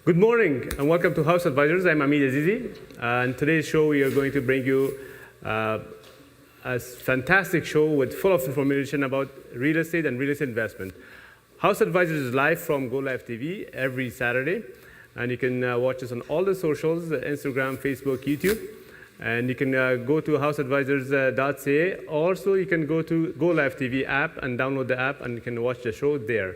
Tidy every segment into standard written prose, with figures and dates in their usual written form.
Good morning and welcome to House Advisors. I'm Hamid Azizi. And today's show we are going to bring you a fantastic show with full of information about real estate and real estate investment. House Advisors is live from Go Live TV every Saturday. And you can watch us on all the socials, Instagram, Facebook, YouTube. And you can go to houseadvisors.ca. Also, you can go to Go Live TV app and download the app and you can watch the show there.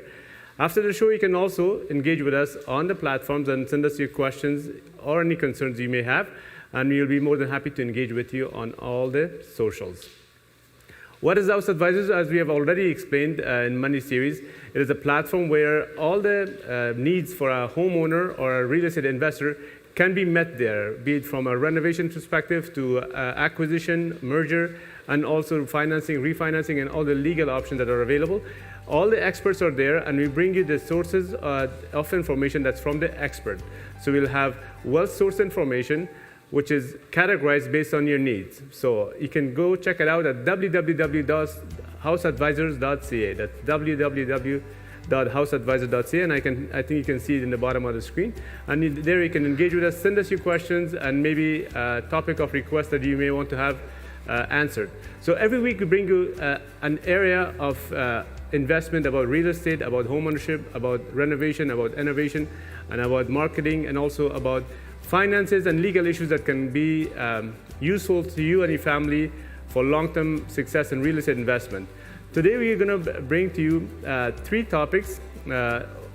After the show, you can also engage with us on the platforms and send us your questions or any concerns you may have, and we'll be more than happy to engage with you on all the socials. What is House Advisors? As we have already explained in Monday series, it is a platform where all the needs for a homeowner or a real estate investor can be met there, be it from a renovation perspective to acquisition, merger, and also financing, refinancing, and all the legal options that are available. All the experts are there, and we bring you the sources of information that's from the expert. So we'll have well-sourced information, which is categorized based on your needs. So you can go check it out at www.houseadvisors.ca. That's www.houseadvisors.ca, and I think you can see it in the bottom of the screen. And there you can engage with us, send us your questions, and maybe a topic of request that you may want to have answered. So every week we bring you an area of investment about real estate, about home ownership, about renovation, about innovation, and about marketing, and also about finances and legal issues that can be useful to you and your family for long-term success in real estate investment. Today we are going to bring to you three topics,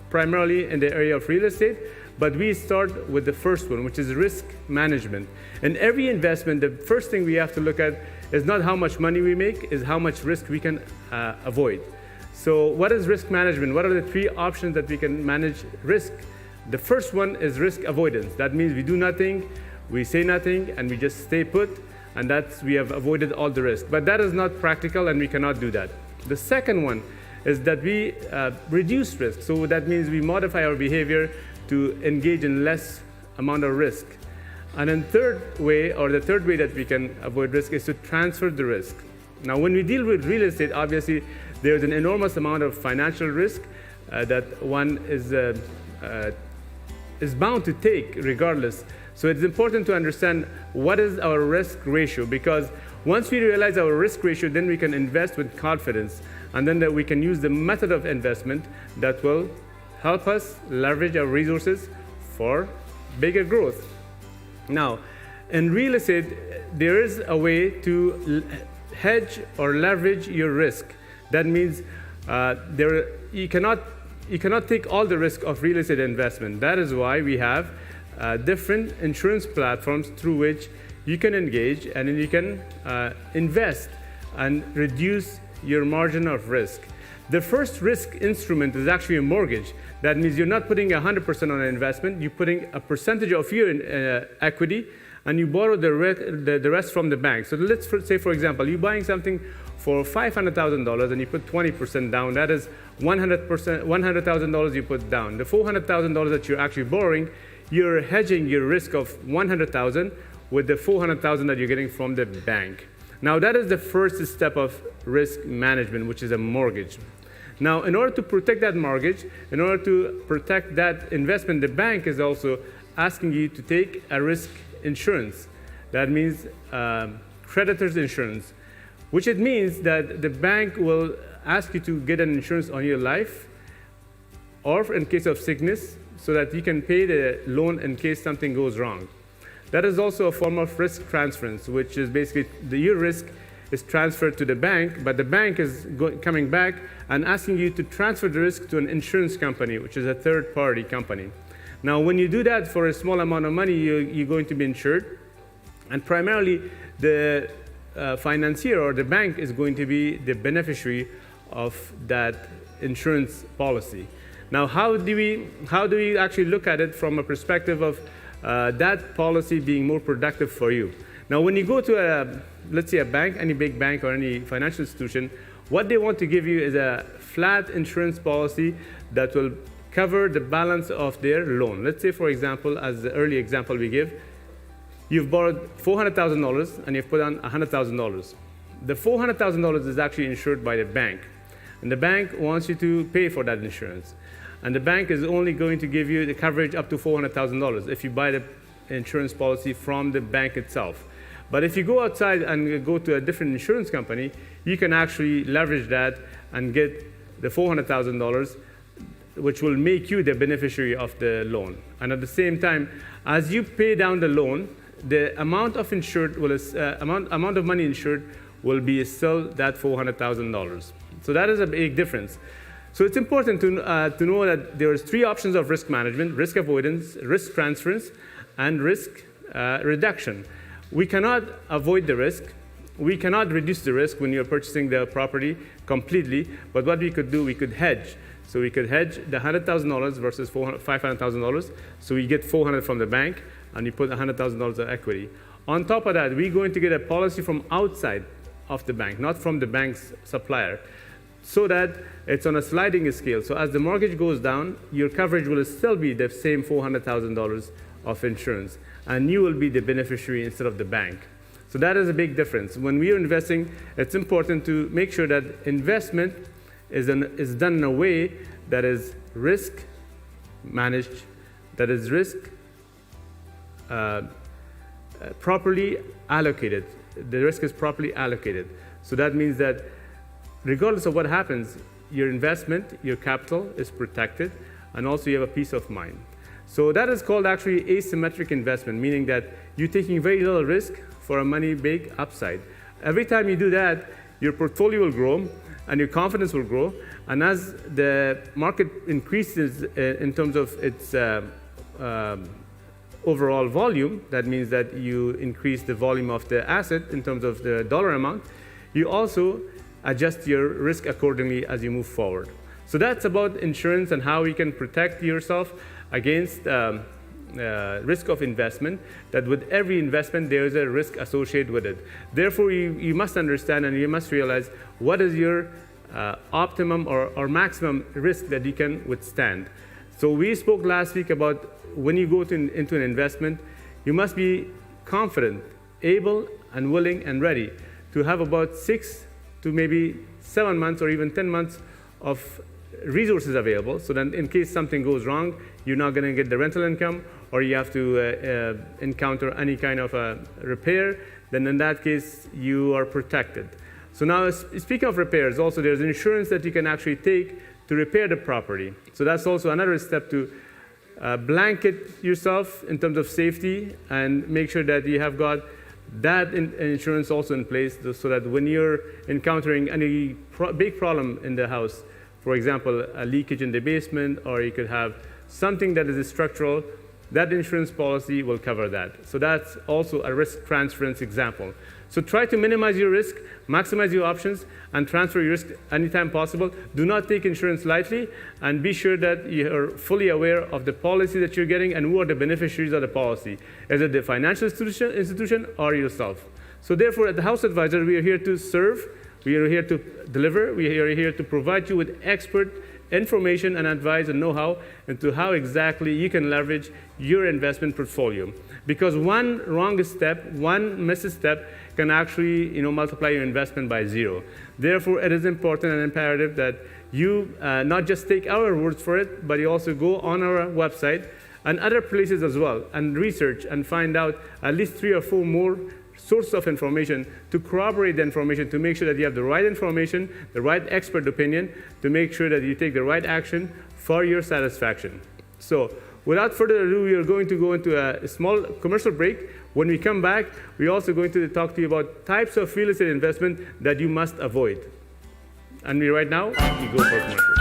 primarily in the area of real estate, but we start with the first one, which is risk management. In every investment, the first thing we have to look at is not how much money we make, is how much risk we can avoid. So what is risk management? What are the three options that we can manage risk? The first one is risk avoidance. That means we do nothing, we say nothing, and we just stay put, and we have avoided all the risk. But that is not practical, and we cannot do that. The second one is that we reduce risk. So that means we modify our behavior to engage in less amount of risk. And then the third way that we can avoid risk is to transfer the risk. Now, when we deal with real estate, obviously, there's an enormous amount of financial risk that one is bound to take regardless. So it's important to understand what is our risk ratio, because once we realize our risk ratio, then we can invest with confidence, and then we can use the method of investment that will help us leverage our resources for bigger growth. Now, in real estate, there is a way to hedge or leverage your risk. That means you cannot take all the risk of real estate investment. That is why we have different insurance platforms through which you can engage and then you can invest and reduce your margin of risk. The first risk instrument is actually a mortgage. That means you're not putting 100% on an investment, you're putting a percentage of your equity, and you borrow the rest from the bank. So let's say, for example, you're buying something for $500,000 and you put 20% down. That is $100,000 you put down. The $400,000 that you're actually borrowing, you're hedging your risk of $100,000 with the $400,000 that you're getting from the bank. Now that is the first step of risk management, which is a mortgage. Now, in order to protect that mortgage, in order to protect that investment, the bank is also asking you to take a risk insurance. That means creditor's insurance, which it means that the bank will ask you to get an insurance on your life or in case of sickness so that you can pay the loan in case something goes wrong. That is also a form of risk transference, which is basically your risk is transferred to the bank, but the bank is coming back and asking you to transfer the risk to an insurance company, which is a third-party company. Now, when you do that for a small amount of money, you're going to be insured, and primarily the financier or the bank is going to be the beneficiary of that insurance policy. Now, how do we actually look at it from a perspective of that policy being more productive for you? Now, when you go to let's say a bank, any big bank or any financial institution, what they want to give you is a flat insurance policy that will cover the balance of their loan. Let's say, for example, as the early example we give, you've borrowed $400,000 and you've put on $100,000. The $400,000 is actually insured by the bank, and the bank wants you to pay for that insurance. and the bank is only going to give you the coverage up to $400,000 if you buy the insurance policy from the bank itself. But if you go outside and go to a different insurance company, you can actually leverage that and get the $400,000, which will make you the beneficiary of the loan. And at the same time, as you pay down the loan, the amount of amount of money insured will be still that $400,000. So that is a big difference. So it's important to know that there's three options of risk management: risk avoidance, risk transference, and risk reduction. We cannot avoid the risk. We cannot reduce the risk when you're purchasing the property completely, but what we could do, we could hedge. So we could hedge the $100,000 versus $500,000. So we get $400,000 from the bank, and you put $100,000 of equity. On top of that, we're going to get a policy from outside of the bank, not from the bank's supplier, so that it's on a sliding scale. So as the mortgage goes down, your coverage will still be the same $400,000 of insurance, and you will be the beneficiary instead of the bank. So that is a big difference. When we are investing, it's important to make sure that investment is done in a way that is risk managed, that is risk properly allocated. The risk is properly allocated. So that means that regardless of what happens, your investment, your capital is protected, and also you have a peace of mind. So that is called actually asymmetric investment, meaning that you're taking very little risk for a money big upside. Every time you do that, your portfolio will grow and your confidence will grow. And as the market increases in terms of its overall volume, that means that you increase the volume of the asset in terms of the dollar amount, you also adjust your risk accordingly as you move forward. So that's about insurance and how you can protect yourself against risk of investment, that with every investment there is a risk associated with it. Therefore, you must understand and you must realize what is your optimum or maximum risk that you can withstand. So we spoke last week about when you go into an investment, you must be confident, able, and willing and ready to have about 6 to maybe 7 months or even 10 months of resources available, so that in case something goes wrong, you're not going to get the rental income, or you have to encounter any kind of a repair, then in that case, you are protected. So now, speaking of repairs, also there's insurance that you can actually take to repair the property. So that's also another step to blanket yourself in terms of safety and make sure that you have got that insurance also in place, so that when you're encountering any big problem in the house, for example, a leakage in the basement, or you could have something that is structural, that insurance policy will cover that. So that's also a risk transference example. So try to minimize your risk, maximize your options, and transfer your risk anytime possible. Do not take insurance lightly, and be sure that you are fully aware of the policy that you're getting and who are the beneficiaries of the policy. Is it the financial institution or yourself? So therefore, at the House Advisor, we are here to serve, we are here to deliver, we are here to provide you with expert information and advice and know-how into how exactly you can leverage your investment portfolio. Because one wrong step, one misstep can actually multiply your investment by 0. Therefore, it is important and imperative that you not just take our words for it, but you also go on our website and other places as well and research and find out at least 3 or 4 more sources of information to corroborate the information, to make sure that you have the right information, the right expert opinion, to make sure that you take the right action for your satisfaction. So without further ado, we are going to go into a small commercial break. When we come back, we're also going to talk to you about types of real estate investment that you must avoid. And right now, we go for commercial.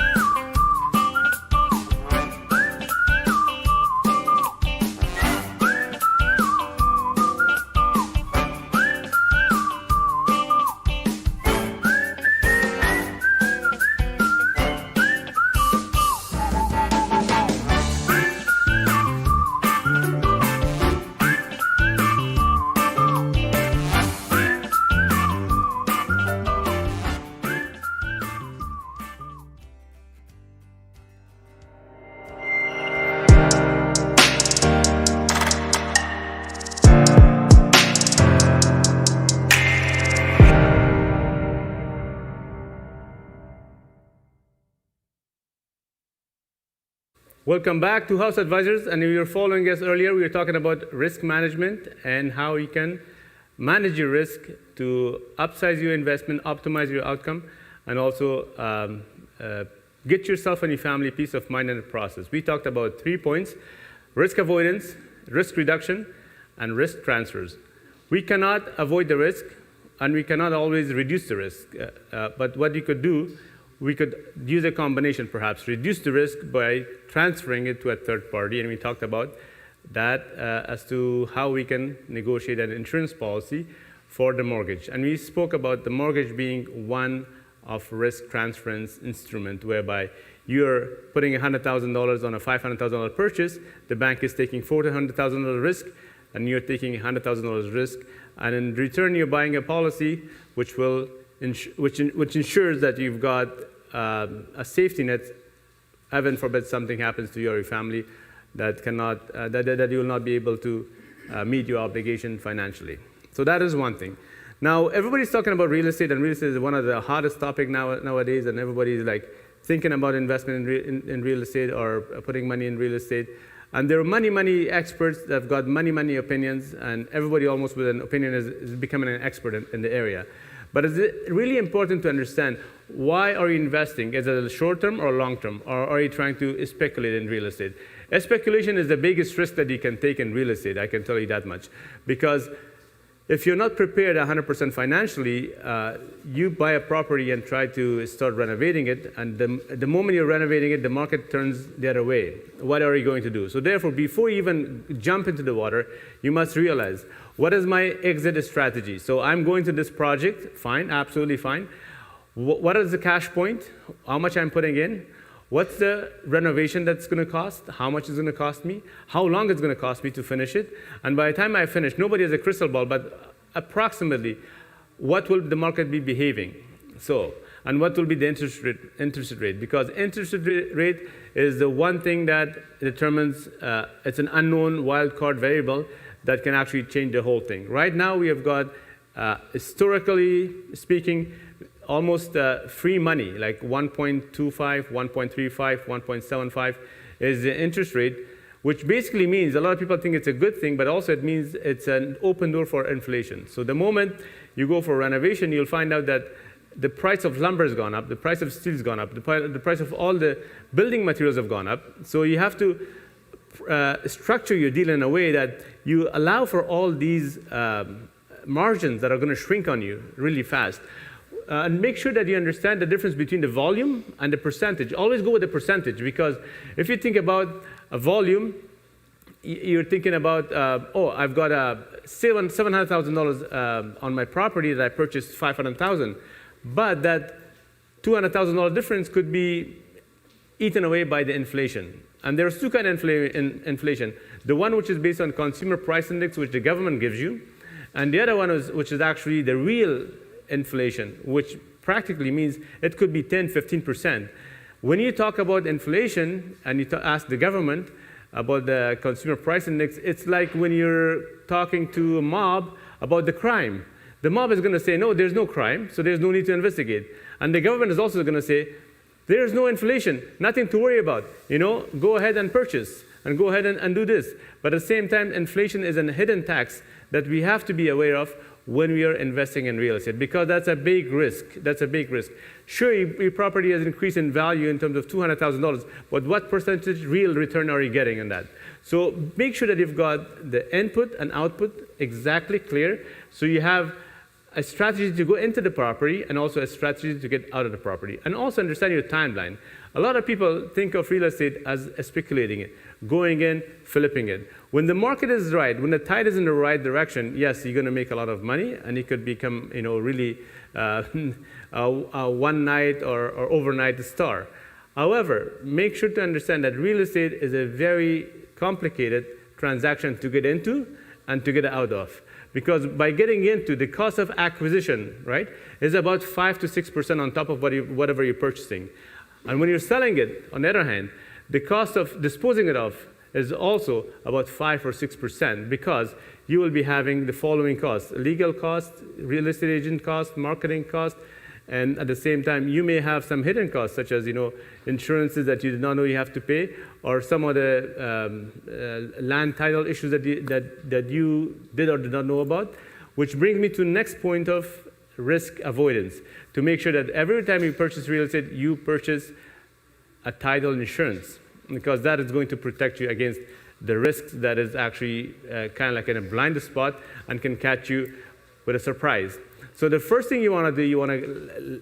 Welcome back to House Advisors. And if you were following us earlier, we were talking about risk management and how you can manage your risk to upsize your investment, optimize your outcome, and also get yourself and your family peace of mind in the process. We talked about 3 points: risk avoidance, risk reduction, and risk transfers. We cannot avoid the risk, and we cannot always reduce the risk. But what you could do, we could use a combination perhaps. Reduce the risk by transferring it to a third party, and we talked about that as to how we can negotiate an insurance policy for the mortgage. And we spoke about the mortgage being one of risk transference instrument, whereby you're putting $100,000 on a $500,000 purchase, the bank is taking $400,000 risk, and you're taking $100,000 risk, and in return you're buying a policy which will which ensures that you've got a safety net, heaven forbid something happens to you or your family that cannot that you will not be able to meet your obligation financially. So that is one thing. Now everybody's talking about real estate, and real estate is one of the hottest topic nowadays, and everybody's like thinking about investment in real estate or putting money in real estate. And there are many experts that have got many opinions, and everybody almost with an opinion is becoming an expert in the area. But it's really important to understand, why are you investing? Is it a short-term or long-term? Or are you trying to speculate in real estate? Speculation is the biggest risk that you can take in real estate, I can tell you that much. Because if you're not prepared 100% financially, you buy a property and try to start renovating it, and the moment you're renovating it, the market turns the other way. What are you going to do? So therefore, before you even jump into the water, you must realize, what is my exit strategy? So I'm going to this project, fine, absolutely fine. What is the cash point? How much I'm putting in? What's the renovation that's going to cost? How much is going to cost me? How long it's going to cost me to finish it? And by the time I finish, nobody has a crystal ball, but approximately, what will the market be behaving? So, and what will be the interest rate? Because interest rate is the one thing that determines, it's an unknown wild card variable that can actually change the whole thing. Right now, we have got, historically speaking, almost free money, like 1.25, 1.35, 1.75 is the interest rate, which basically means, a lot of people think it's a good thing, but also it means it's an open door for inflation. So the moment you go for renovation, you'll find out that the price of lumber has gone up, the price of steel has gone up, the price of all the building materials have gone up. So you have to structure your deal in a way that you allow for all these margins that are going to shrink on you really fast. And make sure that you understand the difference between the volume and the percentage. Always go with the percentage, because if you think about a volume, you're thinking about, oh, I've got $700,000 on my property that I purchased $500,000, but that $200,000 difference could be eaten away by the inflation. And there's two kinds of inflation. The one which is based on consumer price index, which the government gives you, and the other one which is actually the real inflation, which practically means it could be 10, 15%. When you talk about inflation and you ask the government about the consumer price index, it's like when you're talking to a mob about the crime. The mob is going to say, no, there's no crime, so there's no need to investigate. And the government is also going to say, there's no inflation, nothing to worry about. You know, go ahead and purchase, and go ahead and do this. But at the same time, inflation is a hidden tax that we have to be aware of when we are investing in real estate, because that's a big risk. That's a big risk. Sure, your property has increased in value in terms of $200,000, but what percentage real return are you getting on that? So make sure that you've got the input and output exactly clear, so you have a strategy to go into the property and also a strategy to get out of the property. And also understand your timeline. A lot of people think of real estate as speculating it, going in, flipping it. When the market is right, when the tide is in the right direction, yes, you're going to make a lot of money, and it could become, you know, really a one night or overnight star. However, make sure to understand that real estate is a very complicated transaction to get into and to get out of. Because by getting into, the cost of acquisition, right, is about 5 to 6% on top of whatever you're purchasing. And when you're selling it, on the other hand, the cost of disposing it of is also about 5 or 6%, because you will be having the following costs: legal costs, real estate agent costs, marketing costs, And at the same time, you may have some hidden costs, such as insurances that you did not know you have to pay, or some of the land title issues that you did or did not know about. Which brings me to the next point of risk avoidance, to make sure that every time you purchase real estate, you purchase a title insurance, because that is going to protect you against the risks that is actually kind of like in a blind spot and can catch you with a surprise. So the first thing you want to do, you want to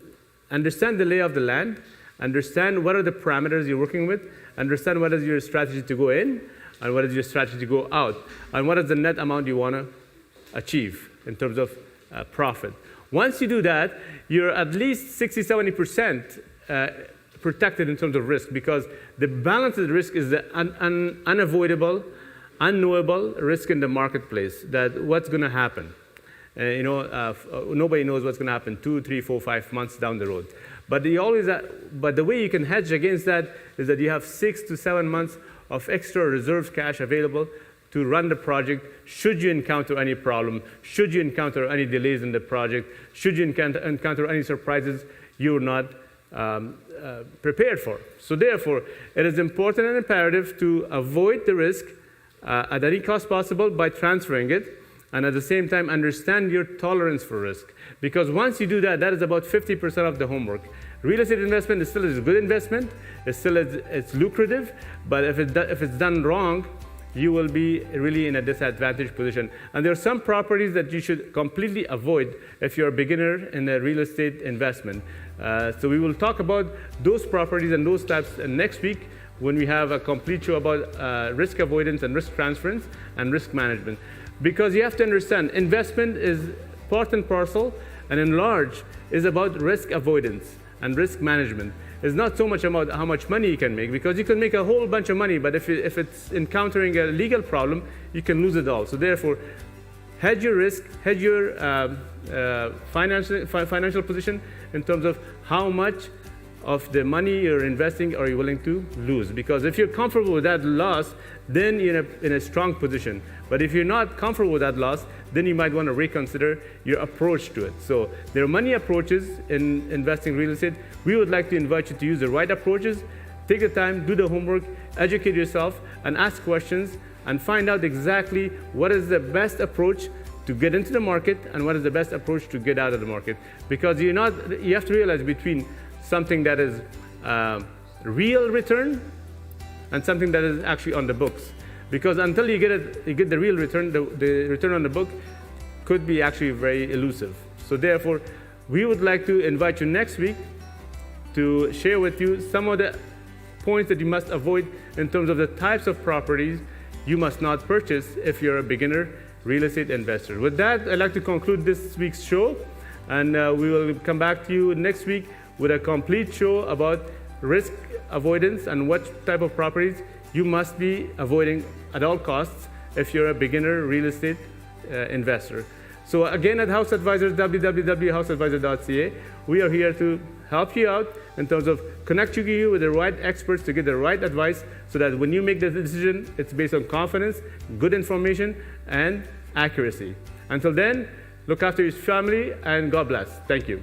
understand the lay of the land, understand what are the parameters you're working with, understand what is your strategy to go in, and what is your strategy to go out, and what is the net amount you want to achieve in terms of profit. Once you do that, you're at least 60–70% protected in terms of risk, because the balance of the risk is the unavoidable, unknowable risk in the marketplace, that what's going to happen. Nobody knows what's going to happen 2, 3, 4, 5 months down the road. But the way you can hedge against that is that you have 6 to 7 months of extra reserve cash available to run the project should you encounter any problem, should you encounter any delays in the project, should you encounter any surprises you're not prepared for. So therefore, it is important and imperative to avoid the risk at any cost possible by transferring it, and at the same time understand your tolerance for risk. Because once you do that, that is about 50% of the homework. Real estate investment is still a good investment, it's lucrative, but if it's done wrong, you will be really in a disadvantaged position. And there are some properties that you should completely avoid if you're a beginner in a real estate investment. So we will talk about those properties and those types next week when we have a complete show about risk avoidance and risk transference and risk management. Because you have to understand, investment is part and parcel, and in large is about risk avoidance and risk management. It's not so much about how much money you can make, because you can make a whole bunch of money, but if it's encountering a legal problem, you can lose it all. So therefore, hedge your risk, hedge your financial position in terms of how much of the money you're investing are you willing to lose. Because if you're comfortable with that loss, then you're in a strong position. But if you're not comfortable with that loss, then you might want to reconsider your approach to it. So there are many approaches in investing in real estate. We would like to invite you to use the right approaches. Take the time, do the homework, educate yourself, and ask questions, and find out exactly what is the best approach to get into the market and what is the best approach to get out of the market. Because you have to realize between something that is real return and something that is actually on the books. Because until you get the real return, the return on the book could be actually very elusive. So therefore, we would like to invite you next week to share with you some of the points that you must avoid in terms of the types of properties you must not purchase if you're a beginner real estate investor. With that, I'd like to conclude this week's show, and we will come back to you next week with a complete show about risk avoidance and what type of properties you must be avoiding at all costs if you're a beginner real estate investor. So again, at House Advisors, www.houseadvisor.ca, we are here to help you out in terms of connecting you with the right experts to get the right advice, so that when you make the decision, it's based on confidence, good information, and accuracy. Until then, look after your family, and God bless. Thank you.